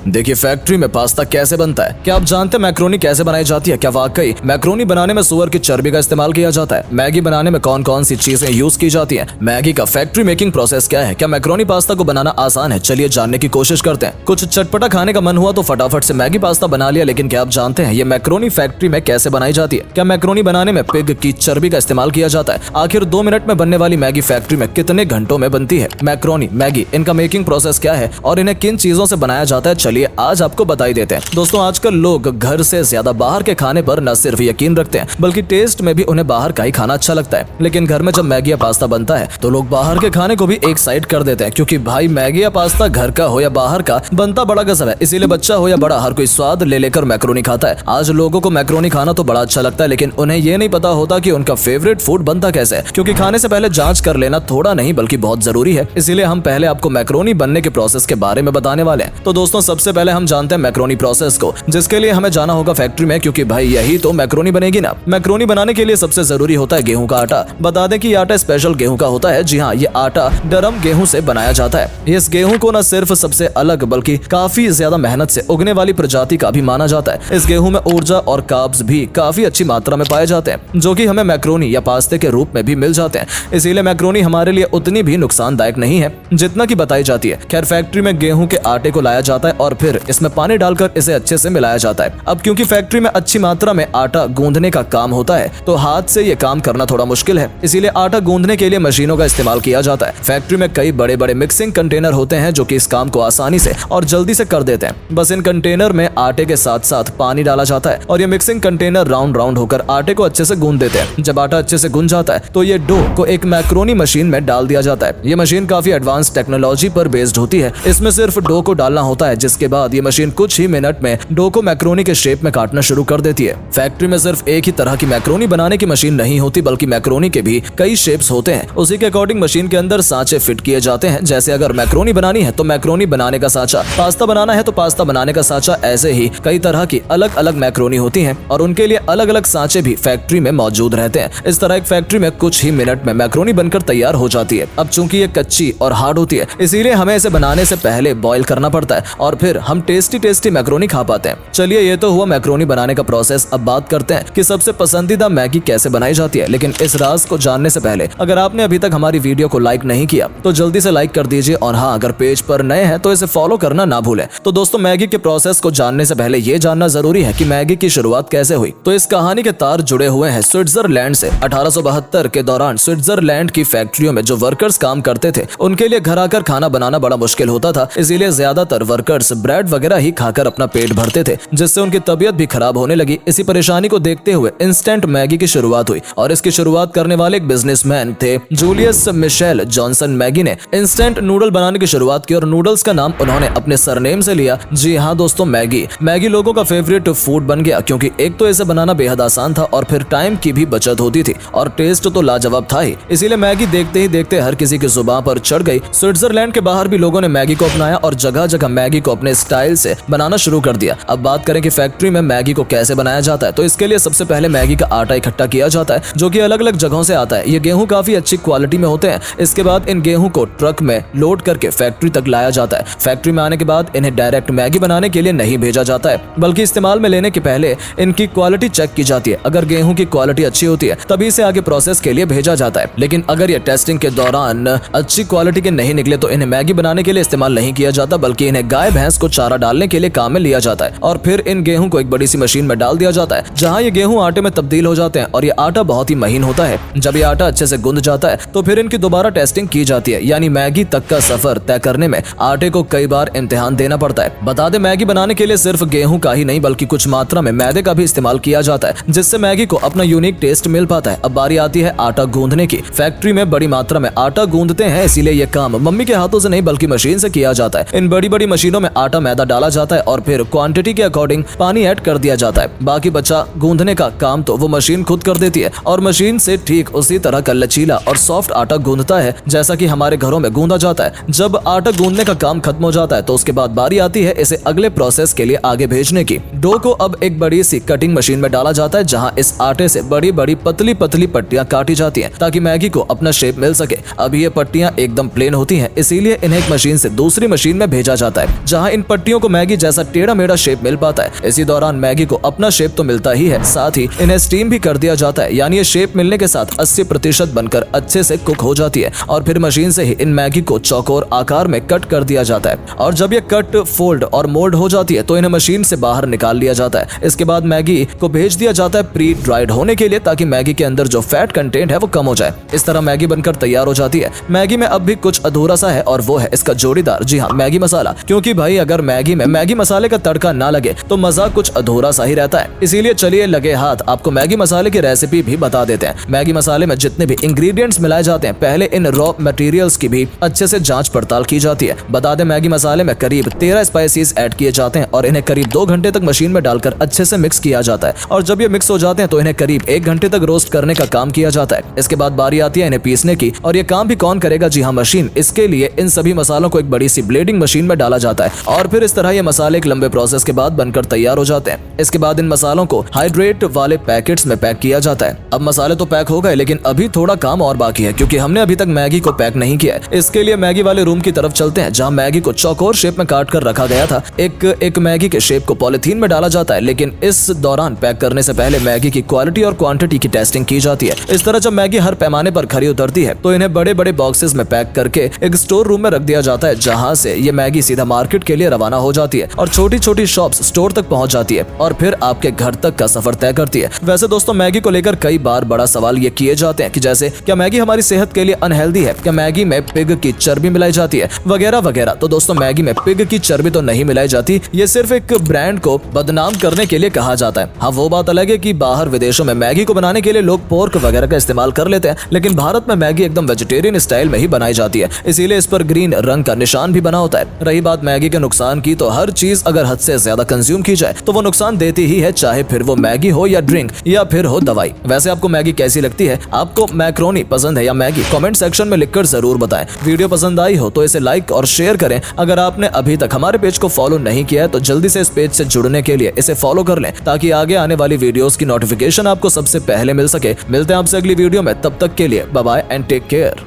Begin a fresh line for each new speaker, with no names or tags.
देखिए, फैक्ट्री में पास्ता कैसे बनता है? क्या आप जानते हैं मैक्रोनी कैसे बनाई जाती है? क्या वाकई मैक्रोनी बनाने में सुअर की चर्बी का इस्तेमाल किया जाता है? मैगी बनाने में कौन कौन सी चीजें यूज की जाती हैं? मैगी का फैक्ट्री मेकिंग प्रोसेस क्या है? क्या मैक्रोनी पास्ता को बनाना आसान है? चलिए जानने की कोशिश करते हैं। कुछ चटपटा खाने का मन हुआ तो फटाफट से मैगी पास्ता बना लिया, लेकिन क्या आप जानते हैं ये मैक्रोनी फैक्ट्री में कैसे बनाई जाती है? क्या मैक्रोनी बनाने में पिग की चर्बी का इस्तेमाल किया जाता है? आखिर 2 मिनट में बनने वाली मैगी फैक्ट्री में कितने घंटों में बनती है? मैक्रोनी, मैगी, इनका मेकिंग प्रोसेस क्या है और इन्हें किन चीजों से बनाया जाता है? चलिए आज आपको बता ही देते हैं। दोस्तों, आजकल लोग घर से ज्यादा बाहर के खाने पर न सिर्फ यकीन रखते हैं बल्कि टेस्ट में भी उन्हें बाहर का ही खाना अच्छा लगता है। लेकिन घर में जब मैगी या पास्ता बनता है तो लोग बाहर के खाने को भी एक साइड कर देते हैं, क्योंकि भाई मैगी या पास्ता घर का हो या बाहर का बनता बड़ा गजब है। इसीलिए बच्चा हो या बड़ा हर कोई स्वाद ले लेकर मैक्रोनी खाता है। आज लोगों को मैक्रोनी खाना तो बड़ा अच्छा लगता है, लेकिन उन्हें ये नहीं पता होता कि उनका फेवरेट फूड बनता कैसे है, क्योंकि खाने से पहले जांच कर लेना थोड़ा नहीं बल्कि बहुत जरूरी है। इसीलिए हम पहले आपको मैक्रोनी बनने के प्रोसेस के बारे में बताने वाले हैं। तो दोस्तों, सबसे पहले हम जानते हैं मैक्रोनी प्रोसेस को, जिसके लिए हमें जाना होगा फैक्ट्री में, क्योंकि भाई यही तो मैक्रोनी बनेगी ना। मैक्रोनी बनाने के लिए सबसे जरूरी होता है गेहूं का आटा। बता दें कि ये आटा स्पेशल गेहूं का होता है। जी हाँ, ये आटा डरम गेहूं से बनाया जाता है। इस गेहूं को न सिर्फ सबसे अलग बल्कि काफी ज्यादा मेहनत से उगने वाली प्रजाति का भी माना जाता है। इस गेहूं में ऊर्जा और कार्ब्स भी काफी अच्छी मात्रा में पाए जाते हैं, जो कि हमें मैक्रोनी या पास्ते के रूप में भी मिल जाते हैं। इसीलिए मैक्रोनी हमारे लिए उतनी भी नुकसानदायक नहीं है जितना की बताई जाती है। खैर, फैक्ट्री में गेहूं के आटे को लाया जाता है और फिर इसमें पानी डालकर इसे अच्छे से मिलाया जाता है। अब क्योंकि फैक्ट्री में अच्छी मात्रा में आटा गूंदने का काम होता है, तो हाथ से ये काम करना थोड़ा मुश्किल है। इसीलिए आटा गूंदने के लिए मशीनों का इस्तेमाल किया जाता है। फैक्ट्री में कई बड़े बड़े मिक्सिंग कंटेनर होते हैं जो कि इस काम को आसानी से और जल्दी से कर देते हैं। बस इन कंटेनर में आटे के साथ साथ पानी डाला जाता है और ये मिक्सिंग कंटेनर राउंड राउंड होकर आटे को अच्छे से गूंद देते हैं। जब आटा अच्छे से गूंद जाता है तो ये डो को एक मैक्रोनी मशीन में डाल दिया जाता है। ये मशीन काफी एडवांस टेक्नोलॉजी पर बेस्ड होती है। इसमें सिर्फ डो को डालना होता है, जिसके बाद ये मशीन कुछ ही मिनट में डो को मैक्रोनी के शेप में काटना शुरू कर देती है। फैक्ट्री में सिर्फ एक ही तरह की मैक्रोनी बनाने की मशीन नहीं होती, बल्कि मैक्रोनी के भी कई शेप्स होते हैं। उसी के अकॉर्डिंग मशीन के अंदर सांचे फिट किए जाते हैं। जैसे अगर मैक्रोनी बनानी है तो मैक्रोनी बनाने का सांचा, पास्ता बनाना है तो पास्ता बनाने का सांचा, ऐसे ही कई तरह की अलग अलग मैक्रोनी होती हैं और उनके लिए अलग अलग सांचे भी फैक्ट्री में मौजूद रहते हैं। इस तरह एक फैक्ट्री में कुछ ही मिनट में मैक्रोनी बनकर तैयार हो जाती है। अब चूंकि ये कच्ची और हार्ड होती है, इसीलिए हमें इसे बनाने से पहले बॉईल करना पड़ता है और फिर हम टेस्टी टेस्टी मैक्रोनी खा पाते हैं। चलिए, ये तो हुआ मैक्रोनी बनाने का प्रोसेस। अब बात करते हैं कि सबसे पसंदीदा मैगी कैसे बनाई जाती है। लेकिन इस राज को जानने से पहले अगर आपने अभी तक हमारी वीडियो को लाइक नहीं किया तो जल्दी से लाइक कर दीजिए, और हाँ, अगर पेज पर नए हैं तो इसे फॉलो करना ना भूलें। तो दोस्तों, मैगी के प्रोसेस को जानने से पहले ये जानना जरूरी है कि मैगी की शुरुआत कैसे हुई। तो इस कहानी के तार जुड़े हुए हैं स्विट्जरलैंड से। 1872 के दौरान स्विट्जरलैंड की फैक्ट्रियों में जो वर्कर्स काम करते थे, उनके लिए घर आकर खाना बनाना बड़ा मुश्किल होता था। इसीलिए ज्यादातर वर्कर्स ब्रेड वगैरह ही खाकर अपना पेट भरते थे, जिससे उनकी तबीयत भी खराब होने लगी। इसी परेशानी को देखते हुए इंस्टेंट मैगी की शुरुआत हुई और इसकी शुरुआत करने वाले एक बिजनेसमैन थे, जूलियस मिशेल जॉनसन। मैगी ने इंस्टेंट नूडल बनाने की शुरुआत की और नूडल्स का नाम उन्होंने अपने सरनेम से लिया। जी हाँ दोस्तों, मैगी लोगों का फेवरेट फूड बन गया, क्योंकि एक तो इसे बनाना बेहद आसान था और फिर टाइम की भी बचत होती थी और टेस्ट तो लाजवाब था ही। इसीलिए मैगी देखते ही देखते हर किसी की जुबान पर चढ़ गई। स्विट्जरलैंड के बाहर भी लोगों ने मैगी को अपनाया और जगह जगह मैगी को अपने स्टाइल से बनाना शुरू कर दिया। अब बात करें कि फैक्ट्री में मैगी को कैसे बनाया जाता है, तो इसके लिए सबसे पहले मैगी का आटा इकट्ठा किया जाता है, जो कि अलग अलग जगहों से आता है। ये गेहूं काफी अच्छी क्वालिटी में होते हैं। इसके बाद इन गेहूं को ट्रक में लोड करके फैक्ट्री तक लाया जाता है। फैक्ट्री में आने के बाद इन्हें डायरेक्ट मैगी बनाने के लिए नहीं भेजा जाता है, बल्कि इस्तेमाल में लेने के पहले इनकी क्वालिटी चेक की जाती है। अगर गेहूं की क्वालिटी अच्छी होती है तभी इसे आगे प्रोसेस के लिए भेजा जाता है। लेकिन अगर ये टेस्टिंग के दौरान अच्छी क्वालिटी के नहीं निकले तो इन्हें मैगी बनाने के लिए इस्तेमाल नहीं किया जाता, बल्कि इन्हें गाय भैंस को चारा डालने के लिए काम में लिया जाता है और फिर इन गेहूं को एक बड़ी सी मशीन में डाल दिया जाता है, जहां ये गेहूं आटे में तब्दील हो जाते हैं और ये आटा बहुत ही महीन होता है। जब ये आटा अच्छे से गूंद जाता है तो फिर इनकी दोबारा टेस्टिंग की जाती है, यानी मैगी तक का सफर तय करने में आटे को कई बार इम्तिहान देना पड़ता है। बता दें, मैगी बनाने के लिए सिर्फ गेहूं का ही नहीं बल्कि कुछ मात्रा में मैदे का भी इस्तेमाल किया जाता है, जिससे मैगी को अपना यूनिक टेस्ट मिल पाता है। अब बारी आती है आटा गूंदने की। फैक्ट्री में बड़ी मात्रा में आटा गूंदते हैं, इसीलिए ये काम मम्मी के हाथों से नहीं बल्कि मशीन से किया जाता है। इन बड़ी बड़ी मशीनों में आटा मैदा डाला जाता है और फिर क्वांटिटी के अकॉर्डिंग पानी ऐड कर दिया जाता है। बाकी बचा गूंदने का काम तो वो मशीन खुद कर देती है और मशीन से ठीक उसी तरह का लचीला और सॉफ्ट आटा गूंदता है जैसा कि हमारे घरों में गूंदा जाता है। जब आटा गूंदने का काम खत्म हो जाता है तो उसके बाद बारी आती है इसे अगले प्रोसेस के लिए आगे भेजने की। डो को अब एक बड़ी सी कटिंग मशीन में डाला जाता है, जहां इस आटे से बड़ी बड़ी पतली पतली पट्टियां काटी जाती हैं ताकि मैगी को अपना शेप मिल सके। अब ये पट्टियां एकदम प्लेन होती हैं, इसीलिए इन्हें एक मशीन से दूसरी मशीन में भेजा जाता है, जहां इन पट्टियों को मैगी जैसा टेढ़ा मेढ़ा शेप मिल पाता है। इसी दौरान मैगी को अपना शेप तो मिलता ही है, साथ ही इन्हें स्टीम भी कर दिया जाता है, यानी ये शेप मिलने के साथ 80% बनकर अच्छे से कुक हो जाती है और फिर मशीन से ही इन मैगी को चौकोर आकार में कट कर दिया जाता है। और जब ये कट, फोल्ड और मोल्ड हो जाती है तो इन्हें मशीन से बाहर निकाल लिया जाता है। इसके बाद मैगी को भेज दिया जाता है प्री ड्राइड होने के लिए, ताकि मैगी के अंदर जो फैट कंटेंट है वो कम हो जाए। इस तरह मैगी बनकर तैयार हो जाती है। मैगी में अब भी कुछ अधूरा सा है और वो है इसका जोड़ीदार, जी हाँ, मैगी मसाला। क्योंकि भाई अगर मैगी में मैगी मसाले का तड़का ना लगे तो मजा कुछ अधूरा सा ही रहता है। इसीलिए चलिए लगे हाथ आपको मैगी मसाले की रेसिपी भी बता देते हैं। मैगी मसाले में जितने भी इंग्रेडिएंट्स मिलाए जाते हैं, पहले इन रॉ मटेरियल्स की भी अच्छे से जांच पड़ताल की जाती है। बता दें, मैगी मसाले में करीब 13 स्पाइसेस ऐड किए जाते हैं और इन्हें करीब 2 घंटे तक मशीन में डालकर अच्छे से मिक्स किया जाता है। और जब ये मिक्स हो जाते हैं तो इन्हें करीब 1 घंटे तक रोस्ट करने का काम किया जाता है। इसके बाद बारी आती है इन्हें पीसने की, और ये काम भी कौन करेगा? जी हाँ, मशीन। इसके लिए इन सभी मसालों को एक बड़ी सी ब्लेंडिंग मशीन में डाला जाता है और फिर इस तरह ये मसाले एक लंबे प्रोसेस के बाद बनकर तैयार हो जाते हैं। इसके बाद इन मसालों को हाइड्रेट वाले पैकेट्स में पैक किया जाता है। अब मसाले तो पैक हो गए, लेकिन अभी थोड़ा काम और बाकी है, क्योंकि हमने अभी तक मैगी को पैक नहीं किया है। इसके लिए मैगी वाले रूम की तरफ चलते हैं, जहाँ मैगी को चौकोर शेप में काट कर रखा गया था। एक मैगी के शेप को पॉलिथीन में डाला जाता है, लेकिन इस दौरान पैक करने से पहले मैगी की क्वालिटी और क्वांटिटी की टेस्टिंग की जाती है। इस तरह जब मैगी हर पैमाने पर खरी उतरती है तो इन्हें बड़े बड़े बॉक्सेस में पैक करके एक स्टोर रूम में रख दिया जाता है, जहाँ से ये मैगी सीधा मार्केट के लिए रवाना हो जाती है और छोटी छोटी शॉप्स स्टोर तक पहुंच जाती है और फिर आपके घर तक का सफर तय करती है। वैसे दोस्तों, मैगी को लेकर कई बार बड़ा सवाल ये किए जाते हैं कि जैसे क्या मैगी हमारी सेहत के लिए अनहेल्दी है, क्या मैगी में पिग की चर्बी मिलाई जाती है, वगैरह वगैरह। तो दोस्तों, मैगी में पिग की चर्बी तो नहीं मिलाई जाती, ये सिर्फ एक ब्रांड को बदनाम करने के लिए कहा जाता है। हाँ, वो बात अलग है कि बाहर विदेशों में मैगी को बनाने के लिए लोग पोर्क वगैरह का इस्तेमाल कर लेते हैं, लेकिन भारत में मैगी एकदम वेजिटेरियन स्टाइल में ही बनाई जाती है, इसीलिए इस पर ग्रीन रंग का निशान भी बना होता है। रही बात मैगी के नुकसान की, तो हर चीज अगर हद से ज्यादा कंज्यूम की जाए तो वो नुकसान देती ही है, चाहे फिर वो मैगी हो या ड्रिंक या फिर हो दवाई। वैसे आपको मैगी कैसी लगती है? आपको मैक्रोनी पसंद है या मैगी? कमेंट सेक्शन में लिखकर जरूर बताएं। वीडियो पसंद आई हो तो इसे लाइक और शेयर करें। अगर आपने अभी तक हमारे पेज को फॉलो नहीं किया है तो जल्दी से इस पेज से जुड़ने के लिए इसे फॉलो कर लें, ताकि आगे आने वाली वीडियोस की नोटिफिकेशन आपको सबसे पहले मिल सके। मिलते हैं आपसे अगली वीडियो में, तब तक के लिए bye bye and take care.